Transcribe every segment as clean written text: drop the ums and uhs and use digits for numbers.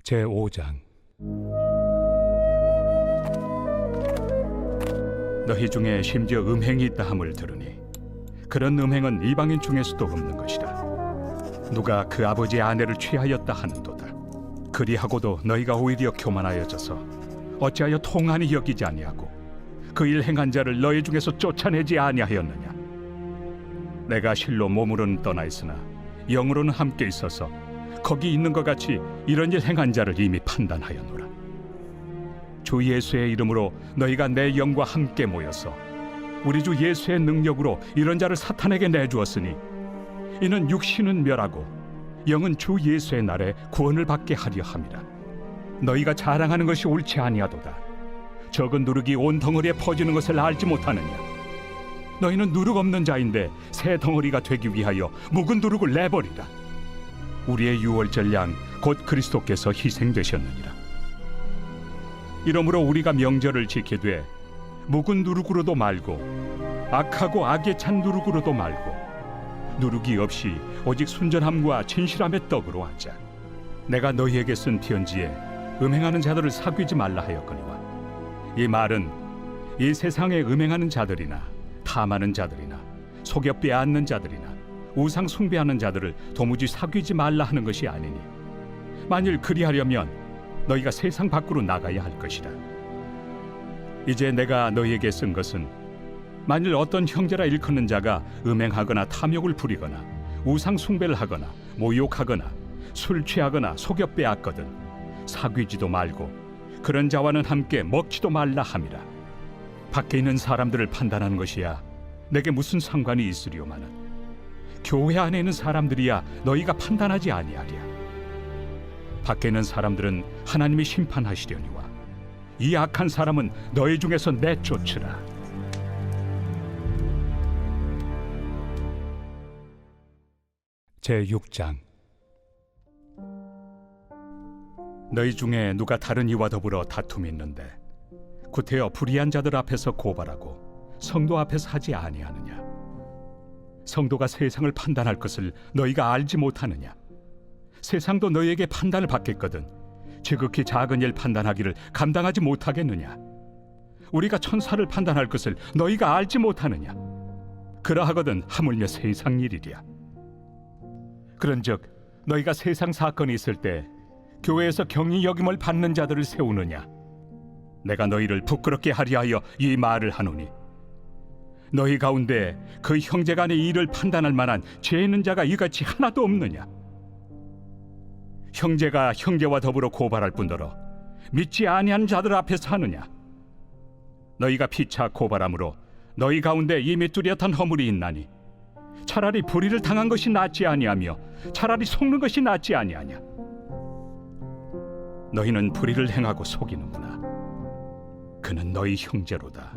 제5장. 너희 중에 심지어 음행이 있다 함을 들으니 그런 음행은 이방인 중에서도 없는 것이라. 누가 그 아버지의 아내를 취하였다 하는도다. 그리하고도 너희가 오히려 교만하여져서 어찌하여 통한이 여기지 아니하고 그 일 행한 자를 너희 중에서 쫓아내지 아니하였느냐. 내가 실로 몸으로는 떠나 있으나 영으로는 함께 있어서 거기 있는 것 같이 이런 일 행한 자를 이미 판단하였노라. 주 예수의 이름으로 너희가 내 영과 함께 모여서 우리 주 예수의 능력으로 이런 자를 사탄에게 내주었으니 이는 육신은 멸하고 영은 주 예수의 날에 구원을 받게 하려 함이라. 너희가 자랑하는 것이 옳지 아니하도다. 적은 누룩이 온 덩어리에 퍼지는 것을 알지 못하느냐. 너희는 누룩 없는 자인데 새 덩어리가 되기 위하여 묵은 누룩을 내버리라. 우리의 유월절 양 곧 그리스도께서 희생되셨느니라. 이러므로 우리가 명절을 지키되 묵은 누룩으로도 말고 악하고 악에 찬 누룩으로도 말고 누룩이 없이 오직 순전함과 진실함의 떡으로 하자. 내가 너희에게 쓴 편지에 음행하는 자들을 사귀지 말라 하였거니와 이 말은 이 세상에 음행하는 자들이나 탐하는 자들이나 속여 빼앗는 자들이나 우상 숭배하는 자들을 도무지 사귀지 말라 하는 것이 아니니 만일 그리하려면 너희가 세상 밖으로 나가야 할 것이라. 이제 내가 너희에게 쓴 것은 만일 어떤 형제라 일컫는 자가 음행하거나 탐욕을 부리거나 우상 숭배를 하거나 모욕하거나 술 취하거나 속여 빼앗거든 사귀지도 말고 그런 자와는 함께 먹지도 말라 함이라. 밖에 있는 사람들을 판단하는 것이야 내게 무슨 상관이 있으리오마는 교회 안에 있는 사람들이야 너희가 판단하지 아니하랴. 밖에 있는 사람들은 하나님이 심판하시려니와 이 악한 사람은 너희 중에서 내쫓으라. 제6장. 너희 중에 누가 다른 이와 더불어 다툼이 있는데 구태여 불의한 자들 앞에서 고발하고 성도 앞에서 하지 아니하느냐. 성도가 세상을 판단할 것을 너희가 알지 못하느냐. 세상도 너희에게 판단을 받겠거든 지극히 작은 일 판단하기를 감당하지 못하겠느냐. 우리가 천사를 판단할 것을 너희가 알지 못하느냐. 그러하거든 하물며 세상 일이랴. 그런즉 너희가 세상 사건이 있을 때 교회에서 경히 여김을 받는 자들을 세우느냐. 내가 너희를 부끄럽게 하려 하여 이 말을 하노니 너희 가운데 그 형제 간의 일을 판단할 만한 죄 있는 자가 이같이 하나도 없느냐. 형제가 형제와 더불어 고발할 뿐더러 믿지 아니하는 자들 앞에서 하느냐. 너희가 피차 고발함으로 너희 가운데 이미 뚜렷한 허물이 있나니 차라리 불의를 당한 것이 낫지 아니하며 차라리 속는 것이 낫지 아니하냐. 너희는 불의를 행하고 속이는구나. 그는 너희 형제로다.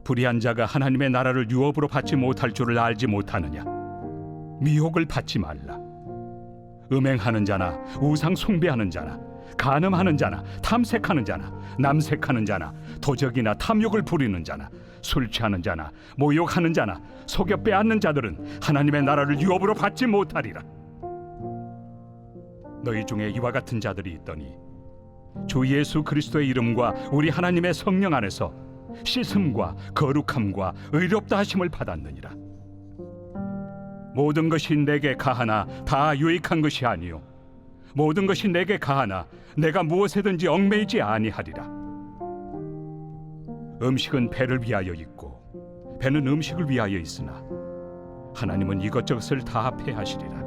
불의한 자가 하나님의 나라를 유업으로 받지 못할 줄을 알지 못하느냐. 미혹을 받지 말라. 음행하는 자나 우상 숭배하는 자나 간음하는 자나 탐색하는 자나 남색하는 자나 도적이나 탐욕을 부리는 자나 술 취하는 자나 모욕하는 자나 속여 빼앗는 자들은 하나님의 나라를 유업으로 받지 못하리라. 너희 중에 이와 같은 자들이 있더니 주 예수 그리스도의 이름과 우리 하나님의 성령 안에서 씻음과 거룩함과 의롭다 하심을 받았느니라. 모든 것이 내게 가하나 다 유익한 것이 아니요 모든 것이 내게 가하나 내가 무엇에든지 얽매이지 아니하리라. 음식은 배를 위하여 있고 배는 음식을 위하여 있으나 하나님은 이것저것을 다 폐하시리라.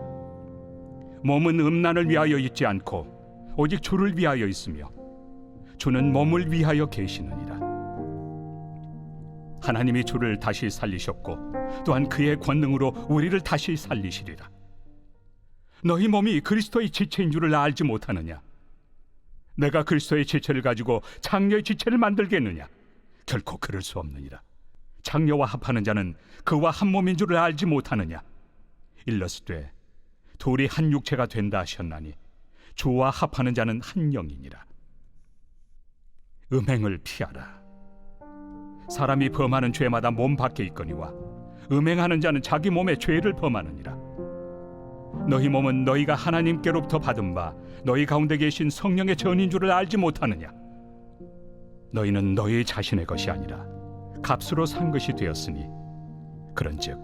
몸은 음란을 위하여 있지 않고 오직 주를 위하여 있으며 주는 몸을 위하여 계시느니라. 하나님이 주를 다시 살리셨고 또한 그의 권능으로 우리를 다시 살리시리라. 너희 몸이 그리스도의 지체인 줄을 알지 못하느냐. 내가 그리스도의 지체를 가지고 장녀의 지체를 만들겠느냐. 결코 그럴 수 없느니라. 장녀와 합하는 자는 그와 한 몸인 줄을 알지 못하느냐. 일러스되 둘이 한 육체가 된다 하셨나니 주와 합하는 자는 한 영이니라. 음행을 피하라. 사람이 범하는 죄마다 몸 밖에 있거니와 음행하는 자는 자기 몸에 죄를 범하느니라. 너희 몸은 너희가 하나님께로부터 받은 바 너희 가운데 계신 성령의 전인 줄을 알지 못하느냐? 너희는 너희 자신의 것이 아니라 값으로 산 것이 되었으니 그런즉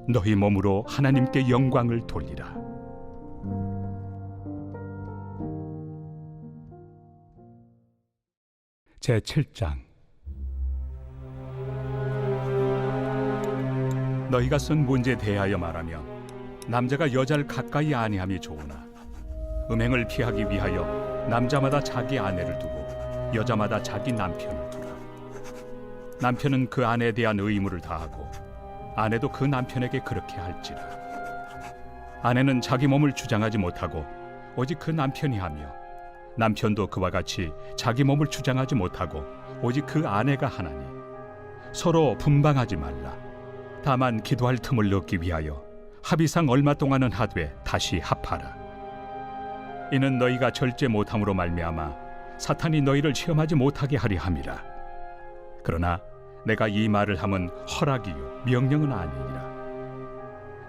너희 몸으로 하나님께 영광을 돌리라. 제7장. 너희가 쓴 문제에 대하여 말하면 남자가 여자를 가까이 아니함이 좋으나 음행을 피하기 위하여 남자마다 자기 아내를 두고 여자마다 자기 남편을 두라. 남편은 그 아내에 대한 의무를 다하고 아내도 그 남편에게 그렇게 할지라. 아내는 자기 몸을 주장하지 못하고 오직 그 남편이 하며 남편도 그와 같이 자기 몸을 주장하지 못하고 오직 그 아내가 하나니 서로 분방하지 말라. 다만 기도할 틈을 얻기 위하여 합의상 얼마 동안은 하되 다시 합하라. 이는 너희가 절제 못함으로 말미암아 사탄이 너희를 시험하지 못하게 하려 함이라. 그러나 내가 이 말을 함은 허락이요 명령은 아니니라.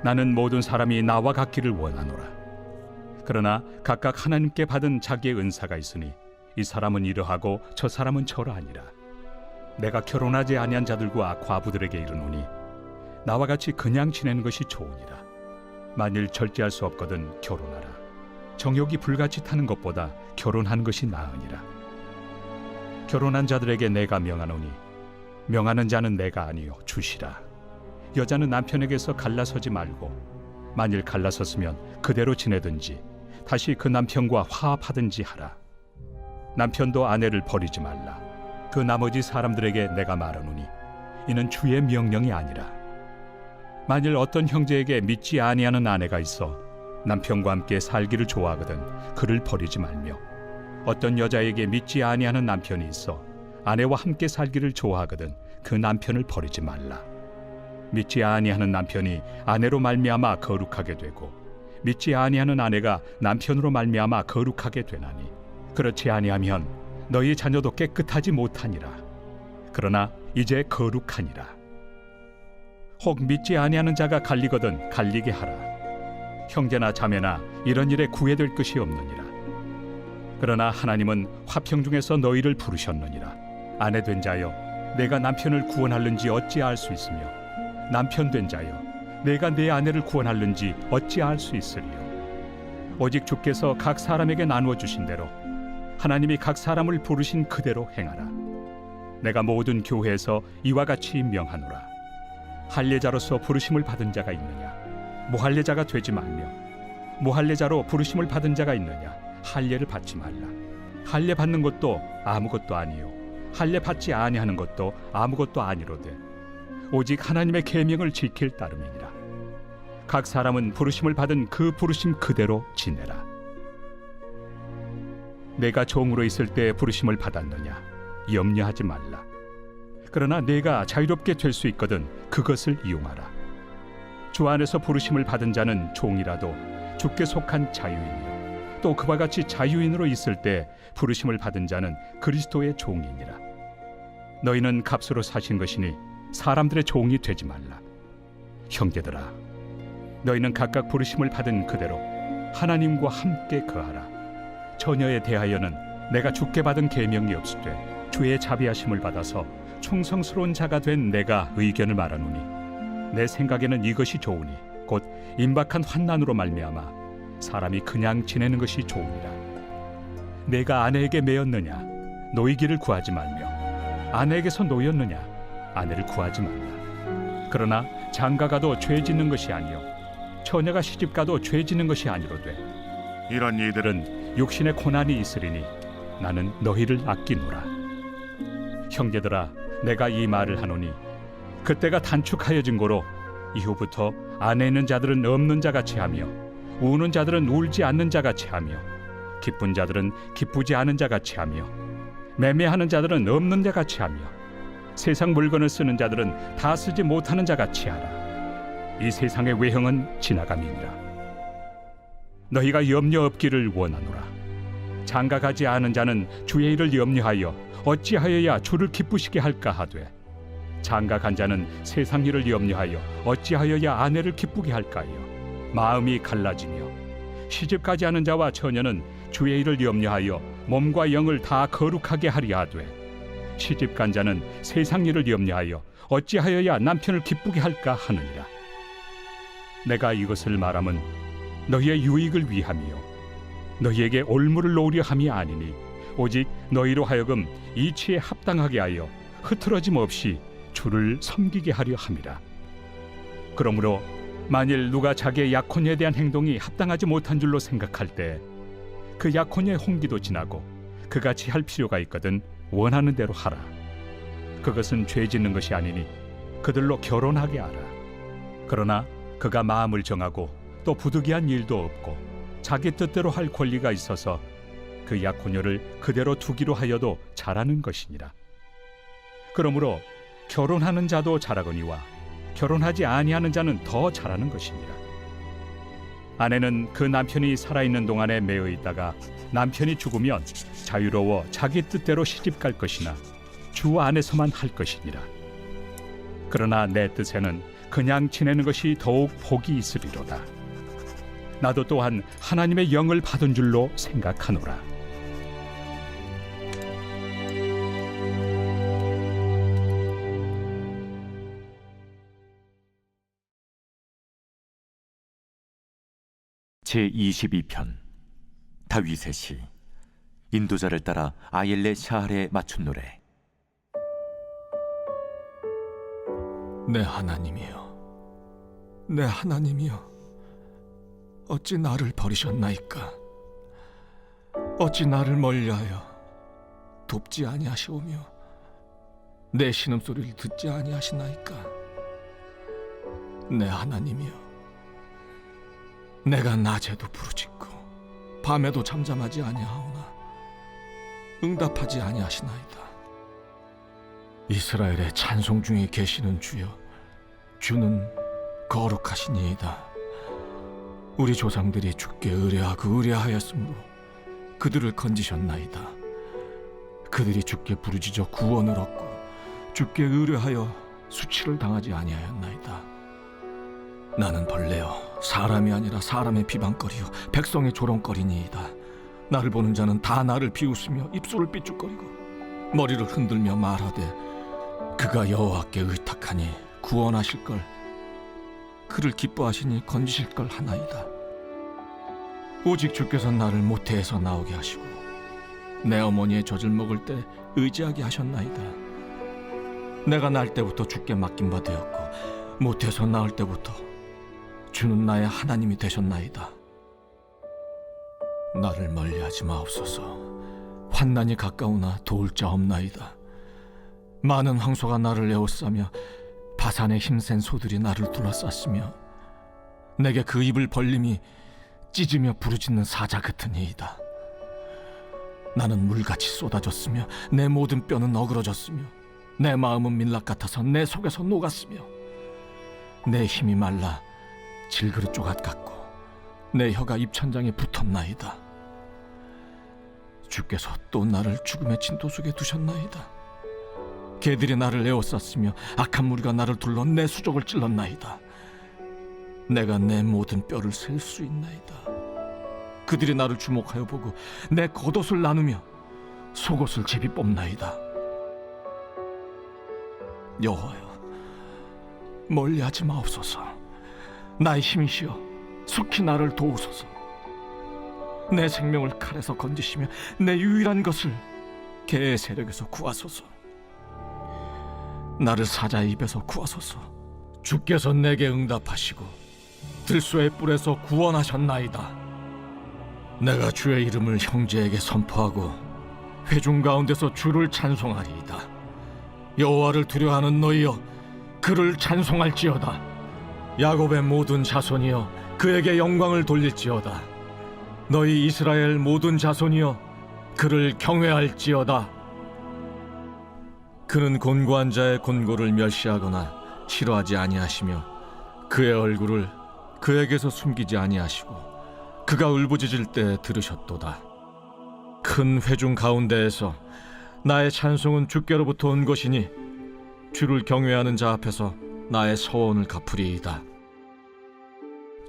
나는 모든 사람이 나와 같기를 원하노라. 그러나 각각 하나님께 받은 자기의 은사가 있으니 이 사람은 이러하고 저 사람은 저러하니라. 내가 결혼하지 아니한 자들과 과부들에게 이르노니 나와 같이 그냥 지내는 것이 좋으니라. 만일 절제할 수 없거든 결혼하라. 정욕이 불같이 타는 것보다 결혼하는 것이 나으니라. 결혼한 자들에게 내가 명하노니 명하는 자는 내가 아니요 주시라. 여자는 남편에게서 갈라서지 말고 만일 갈라섰으면 그대로 지내든지 다시 그 남편과 화합하든지 하라. 남편도 아내를 버리지 말라. 그 나머지 사람들에게 내가 말하노니 이는 주의 명령이 아니라. 만일 어떤 형제에게 믿지 아니하는 아내가 있어 남편과 함께 살기를 좋아하거든 그를 버리지 말며 어떤 여자에게 믿지 아니하는 남편이 있어 아내와 함께 살기를 좋아하거든 그 남편을 버리지 말라. 믿지 아니하는 남편이 아내로 말미암아 거룩하게 되고 믿지 아니하는 아내가 남편으로 말미암아 거룩하게 되나니 그렇지 아니하면 너희 자녀도 깨끗하지 못하니라. 그러나 이제 거룩하니라. 혹 믿지 아니하는 자가 갈리거든 갈리게 하라. 형제나 자매나 이런 일에 구애될 것이 없느니라. 그러나 하나님은 화평 중에서 너희를 부르셨느니라. 아내 된 자여 내가 남편을 구원할는지 어찌 알 수 있으며 남편 된 자여 내가 내 아내를 구원할는지 어찌 알 수 있으리요. 오직 주께서 각 사람에게 나누어 주신 대로 하나님이 각 사람을 부르신 그대로 행하라. 내가 모든 교회에서 이와 같이 명하노라. 할례자로서 부르심을 받은 자가 있느냐? 무할례자가 되지 말며 무할례자로 부르심을 받은 자가 있느냐? 할례를 받지 말라. 할례 받는 것도 아무것도 아니요 할례 받지 아니하는 것도 아무것도 아니로되 오직 하나님의 계명을 지킬 따름이니라. 각 사람은 부르심을 받은 그 부르심 그대로 지내라. 내가 종으로 있을 때 부르심을 받았느냐? 염려하지 말라. 그러나 내가 자유롭게 될 수 있거든 그것을 이용하라. 주 안에서 부르심을 받은 자는 종이라도 주께 속한 자유인이요 또 그와 같이 자유인으로 있을 때 부르심을 받은 자는 그리스도의 종이니라. 너희는 값으로 사신 것이니 사람들의 종이 되지 말라. 형제들아, 너희는 각각 부르심을 받은 그대로 하나님과 함께 거하라. 처녀에 대하여는 내가 주께 받은 계명이 없으되 주의 자비하심을 받아서 충성스러운 자가 된 내가 의견을 말하노니 내 생각에는 이것이 좋으니 곧 임박한 환난으로 말미암아 사람이 그냥 지내는 것이 좋으니라. 내가 아내에게 매였느냐? 노이기를 구하지 말며 아내에게서 노였느냐? 아내를 구하지 말라. 그러나 장가가도 죄 짓는 것이 아니요 처녀가 시집가도 죄 짓는 것이 아니로되 이런 이들은 육신의 고난이 있으리니 나는 너희를 아끼노라. 형제들아, 내가 이 말을 하노니 그때가 단축하여진 고로 이후부터 안에 있는 자들은 없는 자같이 하며 우는 자들은 울지 않는 자같이 하며 기쁜 자들은 기쁘지 않은 자같이 하며 매매하는 자들은 없는 자같이 하며 세상 물건을 쓰는 자들은 다 쓰지 못하는 자같이 하라. 이 세상의 외형은 지나감이니라. 너희가 염려 없기를 원하노라. 장가가지 않은 자는 주의 일을 염려하여 어찌하여야 주를 기쁘시게 할까 하되 장가간 자는 세상 일을 염려하여 어찌하여야 아내를 기쁘게 할까요? 마음이 갈라지며 시집가지 않은 자와 처녀는 주의 일을 염려하여 몸과 영을 다 거룩하게 하려 하되 시집간 자는 세상 일을 염려하여 어찌하여야 남편을 기쁘게 할까 하느니라. 내가 이것을 말함은 너희의 유익을 위함이요 너희에게 올무를 놓으려 함이 아니니 오직 너희로 하여금 이치에 합당하게 하여 흐트러짐 없이 주를 섬기게 하려 함이라. 그러므로 만일 누가 자기의 약혼녀에 대한 행동이 합당하지 못한 줄로 생각할 때 그 약혼녀의 홍기도 지나고 그같이 할 필요가 있거든 원하는 대로 하라. 그것은 죄 짓는 것이 아니니 그들로 결혼하게 하라. 그러나 그가 마음을 정하고 또 부득이한 일도 없고 자기 뜻대로 할 권리가 있어서 그 약혼녀를 그대로 두기로 하여도 잘하는 것이니라. 그러므로 결혼하는 자도 잘하거니와 결혼하지 아니하는 자는 더 잘하는 것이니라. 아내는 그 남편이 살아있는 동안에 매여 있다가 남편이 죽으면 자유로워 자기 뜻대로 시집갈 것이나 주 안에서만 할 것이니라. 그러나 내 뜻에는 그냥 지내는 것이 더욱 복이 있으리로다. 나도 또한 하나님의 영을 받은 줄로 생각하노라. 제22편 다윗의 시. 인도자를 따라 아옐레 샤할에 맞춘 노래. 내 하나님이여, 내 하나님이여, 어찌 나를 버리셨나이까? 어찌 나를 멀리하여 돕지 아니하시오며 내 신음소리를 듣지 아니하시나이까? 내 하나님이여, 내가 낮에도 부르짖고 밤에도 잠잠하지 아니하오나 응답하지 아니하시나이다. 이스라엘의 찬송 중에 계시는 주여, 주는 거룩하시니이다. 우리 조상들이 주께 의뢰하고 의뢰하였으므로 그들을 건지셨나이다. 그들이 주께 부르짖어 구원을 얻고 주께 의뢰하여 수치를 당하지 아니하였나이다. 나는 벌레여 사람이 아니라 사람의 비방거리요 백성의 조롱거리니이다. 나를 보는 자는 다 나를 비웃으며 입술을 삐죽거리고 머리를 흔들며 말하되 그가 여호와께 의탁하니 구원하실 걸, 그를 기뻐하시니 건지실 걸 하나이다. 오직 주께서 나를 모태에서 나오게 하시고 내 어머니의 젖을 먹을 때 의지하게 하셨나이다. 내가 날 때부터 주께 맡긴 바 되었고 모태에서 나올 때부터 주는 나의 하나님이 되셨나이다. 나를 멀리하지 마옵소서. 환난이 가까우나 도울 자 없나이다. 많은 황소가 나를 에워싸며 바산의 힘센 소들이 나를 둘러쌌으며 내게 그 입을 벌림이 찢으며 부르짖는 사자 같으니이다. 나는 물같이 쏟아졌으며 내 모든 뼈는 어그러졌으며 내 마음은 밀랍 같아서 내 속에서 녹았으며 내 힘이 말라 질그릇 조각 같고 내 혀가 입천장에 붙었나이다. 주께서 또 나를 죽음의 진토 속에 두셨나이다. 개들이 나를 에워쌌으며 악한 무리가 나를 둘러 내 수족을 찔렀나이다. 내가 내 모든 뼈를 셀 수 있나이다. 그들이 나를 주목하여 보고 내 겉옷을 나누며 속옷을 제비 뽑나이다. 여호와여, 멀리하지 마옵소서. 나의 힘이시여 속히 나를 도우소서. 내 생명을 칼에서 건지시며 내 유일한 것을 개의 세력에서 구하소서. 나를 사자의 입에서 구하소서. 주께서 내게 응답하시고 들소의 뿔에서 구원하셨나이다. 내가 주의 이름을 형제에게 선포하고 회중 가운데서 주를 찬송하리이다. 여호와를 두려워하는 너희여, 그를 찬송할지어다. 야곱의 모든 자손이여, 그에게 영광을 돌릴지어다. 너희 이스라엘 모든 자손이여, 그를 경외할지어다. 그는 곤고한 자의 곤고를 멸시하거나 싫어하지 아니하시며 그의 얼굴을 그에게서 숨기지 아니하시고 그가 울부짖을 때 들으셨도다. 큰 회중 가운데에서 나의 찬송은 주께로부터 온 것이니 주를 경외하는 자 앞에서 나의 서원을 갚으리이다.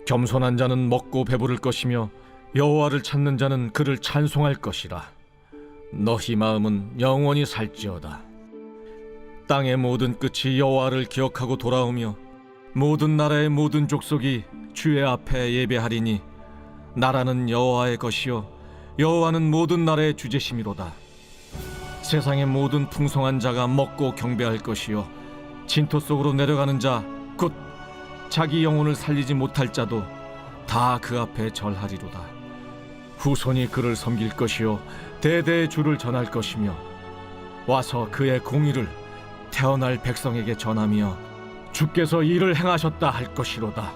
겸손한 자는 먹고 배부를 것이며 여호와를 찾는 자는 그를 찬송할 것이라. 너희 마음은 영원히 살지어다. 땅의 모든 끝이 여호와를 기억하고 돌아오며 모든 나라의 모든 족속이 주의 앞에 예배하리니 나라는 여호와의 것이요 여호와는 모든 나라의 주제심이로다. 세상의 모든 풍성한 자가 먹고 경배할 것이요 진토 속으로 내려가는 자 곧 자기 영혼을 살리지 못할 자도 다 그 앞에 절하리로다. 후손이 그를 섬길 것이요 대대의 주를 전할 것이며 와서 그의 공의를 태어날 백성에게 전하며 주께서 이를 행하셨다 할 것이로다.